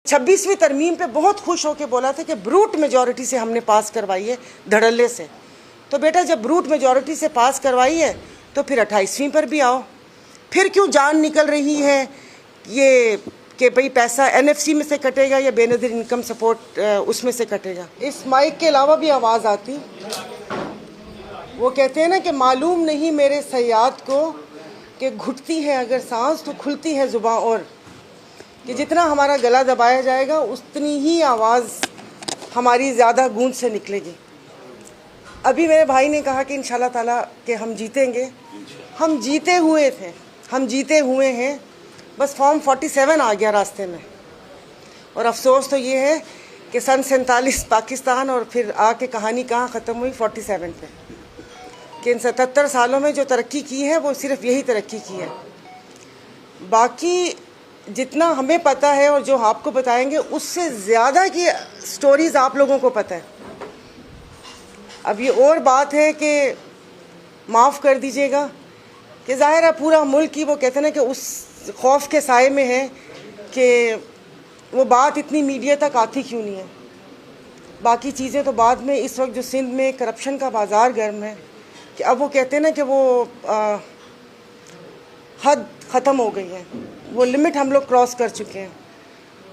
26वीं तरमीम पे बहुत खुश होकर बोला था कि ब्रूट मेजॉरिटी से हमने पास करवाई है, धड़ल्ले से। तो बेटा जब ब्रूट मेजॉरिटी से पास करवाई है तो फिर 28वीं पर भी आओ। फिर क्यों जान निकल रही है ये कि भाई पैसा NFC में से कटेगा या बेनज़ीर इनकम सपोर्ट उसमें से कटेगा। इस माइक के अलावा भी आवाज़ आती, वो कहते हैं ना कि मालूम नहीं मेरे सयाद को कि घुटती है अगर सांस तो खुलती है ज़ुबान, और कि जितना हमारा गला दबाया जाएगा उतनी ही आवाज़ हमारी ज़्यादा गूंज से निकलेगी। अभी मेरे भाई ने कहा कि इंशाल्लाह ताला कि हम जीतेंगे। हम जीते हुए थे, हम जीते हुए हैं, बस फॉर्म 47 आ गया रास्ते में। और अफसोस तो ये है कि सन 47 पाकिस्तान और फिर आके कहानी कहाँ ख़त्म हुई 47 पे, कि इन 77 सालों में जो तरक्की की है वो सिर्फ यही तरक्की की है। बाकी जितना हमें पता है और जो आपको बताएंगे उससे ज़्यादा की स्टोरीज़ आप लोगों को पता है। अब ये और बात है कि माफ़ कर दीजिएगा कि ज़ाहिर है पूरा मुल्क ही वो कहते हैं ना कि उस खौफ के साए में है कि वो बात इतनी मीडिया तक आती क्यों नहीं है। बाकी चीज़ें तो बाद में, इस वक्त जो सिंध में करप्शन का बाज़ार गर्म है कि अब वो कहते हैं ना कि वो हद ख़त्म हो गई है, वो लिमिट हम लोग क्रॉस कर चुके हैं।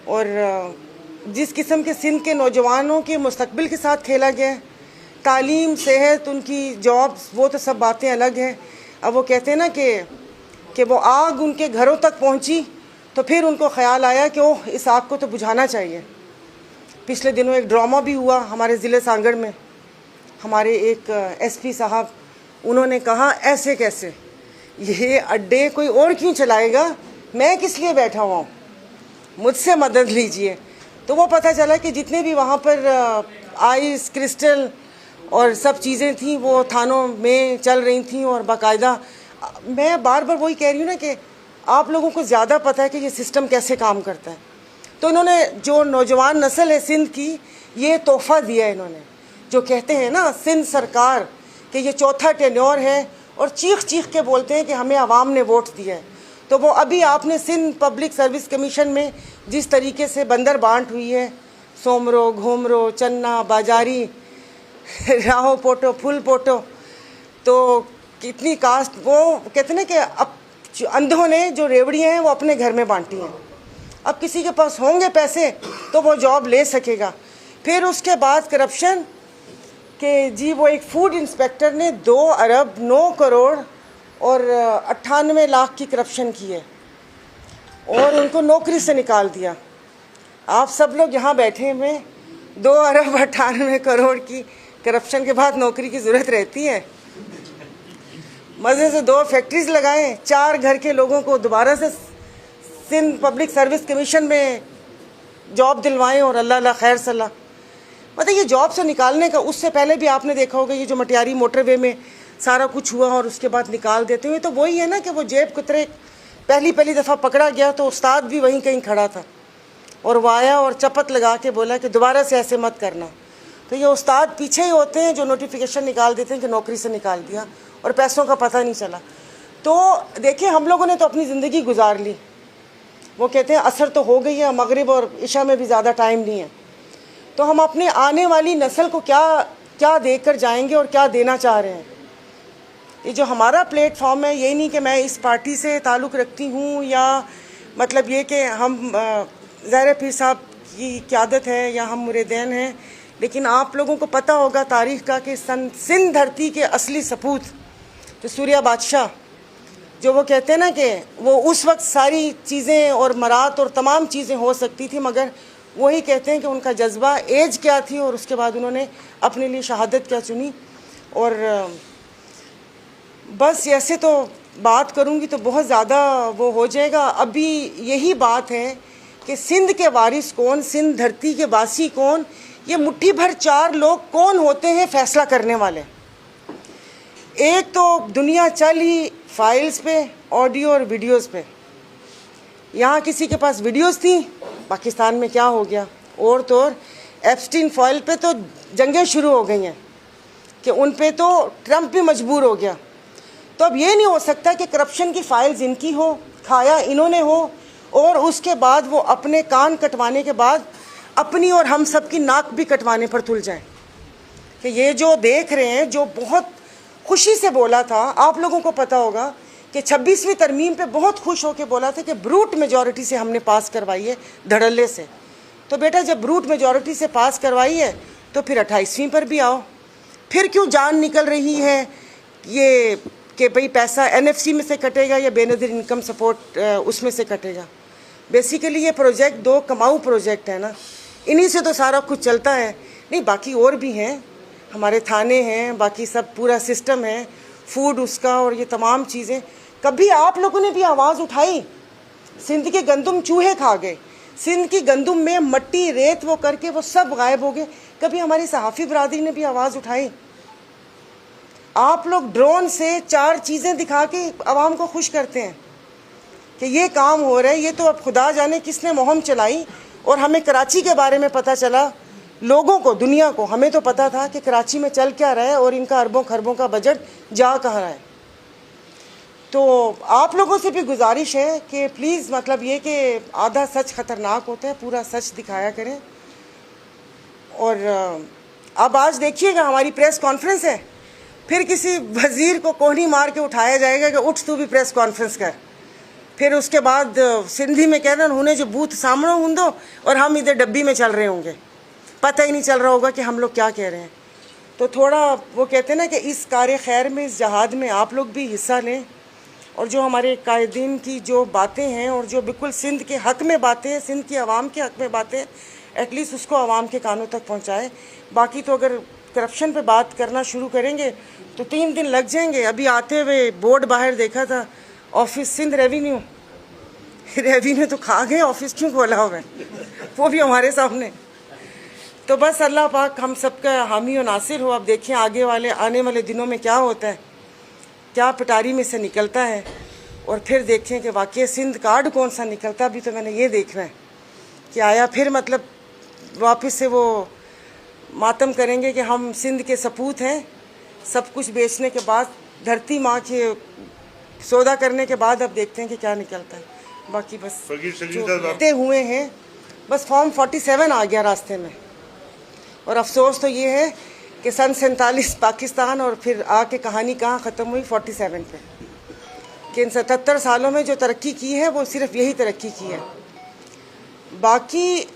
और जिस किस्म के सिंध के नौजवानों के मुस्तकबिल के साथ खेला गया है, तालीम, सेहत, उनकी जॉब्स, वो तो सब बातें अलग हैं। अब वो कहते हैं ना कि वो आग उनके घरों तक पहुंची तो फिर उनको ख्याल आया कि ओह इस आग को तो बुझाना चाहिए। पिछले दिनों एक ड्रामा भी हुआ हमारे ज़िले सांगड़ में। हमारे एक SP साहब, उन्होंने कहा ऐसे कैसे, ये अड्डे कोई और क्यों चलाएगा, मैं किस लिए बैठा हुआ हूँ, मुझसे मदद लीजिए। तो वो पता चला कि जितने भी वहाँ पर आइस, क्रिस्टल और सब चीज़ें थी वो थानों में चल रही थी। और बाकायदा मैं बार बार वही कह रही हूँ ना कि आप लोगों को ज़्यादा पता है कि ये सिस्टम कैसे काम करता है। तो इन्होंने जो नौजवान नस्ल है सिंध की, ये तोहफ़ा दिया है इन्होंने। जो कहते हैं ना सिंध सरकार कि ये चौथा टेन्योर है और चीख चीख के बोलते हैं कि हमें आवाम ने वोट दिया है। तो वो अभी आपने सिंध पब्लिक सर्विस कमीशन में जिस तरीके से बंदर बांट हुई है, सोमरो, घोमरो, चन्ना, बाजारी, राहो पोटो, फुल पोटो, तो कितनी कास्ट, वो कहते हैं कि अब अंधों ने जो रेवड़ियाँ हैं वो अपने घर में बांटी हैं। अब किसी के पास होंगे पैसे तो वो जॉब ले सकेगा। फिर उसके बाद करप्शन कि जी वो एक फूड इंस्पेक्टर ने 2 अरब 9 करोड़ और 98 लाख की करप्शन की है और उनको नौकरी से निकाल दिया। आप सब लोग यहाँ बैठे हुए, 2 अरब 98 करोड़ की करप्शन के बाद नौकरी की ज़रूरत रहती है। मज़े से 2 फैक्ट्रीज लगाएं, 4 घर के लोगों को दोबारा से सिंध पब्लिक सर्विस कमीशन में जॉब दिलवाएं और अल्लाह अल्लाह खैर सलाह। मतलब ये जॉब से निकालने का, उससे पहले भी आपने देखा होगा ये जो मटियारी मोटरवे में सारा कुछ हुआ और उसके बाद निकाल देते हुए, तो वही है ना कि वो जेब कुतरे पहली दफ़ा पकड़ा गया तो उस्ताद भी वहीं कहीं खड़ा था और वो आया और चपत लगा के बोला कि दोबारा से ऐसे मत करना। तो ये उस्ताद पीछे ही होते हैं जो नोटिफिकेशन निकाल देते हैं कि नौकरी से निकाल दिया और पैसों का पता नहीं चला। तो देखिए हम लोगों ने तो अपनी ज़िंदगी गुजार ली। वो कहते हैं असर तो हो गई है, मगरिब और इशा में भी ज़्यादा टाइम नहीं है। तो हम अपने आने वाली नस्ल को क्या देख कर जाएंगे और क्या देना चाह रहे हैं। ये जो हमारा प्लेटफॉर्म है, यही नहीं कि मैं इस पार्टी से ताल्लुक़ रखती हूँ या मतलब ये कि हम ज़ाहिर पीर साहब की क़यादत है या हम मुरीदैन हैं, लेकिन आप लोगों को पता होगा तारीख़ का कि सिंध धरती के असली सपूत जो सूर्या बादशाह, जो वो कहते हैं ना कि वो उस वक्त सारी चीज़ें और मरात और तमाम चीज़ें हो सकती थी, मगर वही कहते हैं कि उनका जज्बा, एज क्या थी और उसके बाद उन्होंने अपने लिए शहादत क्या चुनी। और बस ऐसे तो बात करूँगी तो बहुत ज़्यादा वो हो जाएगा। अभी यही बात है कि सिंध के वारिस कौन, सिंध धरती के वासी कौन, ये मुट्ठी भर 4 लोग कौन होते हैं फैसला करने वाले। एक तो दुनिया चल ही फाइल्स पे, ऑडियो और वीडियोस पे। यहाँ किसी के पास वीडियोस थी, पाकिस्तान में क्या हो गया, और तो और एप्स्टीन फाइल पे तो जंगें शुरू हो गई हैं कि उन पे तो ट्रंप भी मजबूर हो गया। तो अब ये नहीं हो सकता कि करप्शन की फ़ाइल्स इनकी हो, खाया इन्होंने हो और उसके बाद वो अपने कान कटवाने के बाद अपनी और हम सब की नाक भी कटवाने पर तुल जाएं कि ये जो देख रहे हैं, जो बहुत खुशी से बोला था, आप लोगों को पता होगा कि 26वीं तरमीम पे बहुत खुश होकर बोला था कि ब्रूट मेजॉरिटी से हमने पास करवाई है, धड़ल्ले से। तो बेटा जब ब्रूट मेजॉरिटी से पास करवाई है तो फिर 28वीं पर भी आओ। फिर क्यों जान निकल रही है ये कि भाई पैसा NFC में से कटेगा या बेनज़ीर इनकम सपोर्ट उसमें से कटेगा। बेसिकली ये प्रोजेक्ट 2 कमाऊ प्रोजेक्ट है ना, इन्हीं से तो सारा कुछ चलता है। नहीं, बाकी और भी हैं, हमारे थाने हैं, बाकी सब पूरा सिस्टम है, फूड उसका और ये तमाम चीज़ें। कभी आप लोगों ने भी आवाज़ उठाई? सिंध के गंदम चूहे खा गए, सिंध की गंदम में मट्टी रेत वो करके वो सब गायब हो गए। कभी हमारी सहाफ़ी बरादरी ने भी आवाज़ उठाई? आप लोग ड्रोन से 4 चीज़ें दिखा के आवाम को खुश करते हैं कि ये काम हो रहा है। ये तो अब खुदा जाने किसने मुहिम चलाई और हमें कराची के बारे में पता चला, लोगों को, दुनिया को। हमें तो पता था कि कराची में चल क्या रहा है और इनका अरबों खरबों का बजट जा कहाँ रहा है। तो आप लोगों से भी गुजारिश है कि प्लीज़, मतलब ये कि आधा सच ख़तरनाक होता है, पूरा सच दिखाया करें। और अब आज देखिएगा हमारी प्रेस कॉन्फ्रेंस है, फिर किसी वज़ीर को कोहनी मार के उठाया जाएगा कि उठ तू भी प्रेस कॉन्फ्रेंस कर। फिर उसके बाद सिंधी में कह रहे हैं उन्हें जो बूथ सामने होंगे और हम इधर डब्बी में चल रहे होंगे, पता ही नहीं चल रहा होगा कि हम लोग क्या कह रहे हैं। तो थोड़ा वो कहते हैं ना कि इस कार्य खैर में, इस जहाद में आप लोग भी हिस्सा लें और जो हमारे कायदीन की जो बातें हैं और जो बिल्कुल सिंध के हक़ में बातें हैं, सिंध की आवाम के हक़ में बातें, एटलीस्ट उसको आवाम के कानों तक पहुँचाए। बाकी तो अगर करप्शन पे बात करना शुरू करेंगे तो 3 दिन लग जाएंगे। अभी आते हुए बोर्ड बाहर देखा था, ऑफिस सिंध रेवेन्यू तो खा गए, ऑफिस क्यों खोला हुआ है, वो भी हमारे सामने। तो बस अल्लाह पाक हम सबका हामी और नासिर हो। अब देखें आगे वाले आने वाले दिनों में क्या होता है, क्या पिटारी में से निकलता है, और फिर देखें कि वाकई सिंध कार्ड कौन सा निकलता। अभी तो मैंने ये देखना है कि आया फिर मतलब वापस से वो मातम करेंगे कि हम सिंध के सपूत हैं। सब कुछ बेचने के बाद, धरती माँ के सौदा करने के बाद अब देखते हैं कि क्या निकलता है। बाकी बस जो हुए हैं, बस फॉर्म 47 आ गया रास्ते में। और अफसोस तो ये है कि सन 47 पाकिस्तान और फिर आके कहानी कहाँ ख़त्म हुई 47 पे, कि इन 77 सालों में जो तरक्की की है वो सिर्फ यही तरक्की की है। बाकी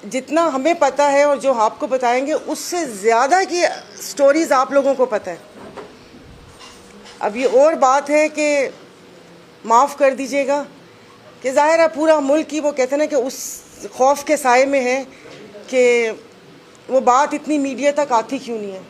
जितना हमें पता है और जो आपको बताएंगे उससे ज़्यादा की स्टोरीज़ आप लोगों को पता है। अब ये और बात है कि माफ़ कर दीजिएगा कि ज़ाहिर है पूरा मुल्क ही वो कहते हैं ना कि उस खौफ के साए में है कि वो बात इतनी मीडिया तक आती क्यों नहीं है।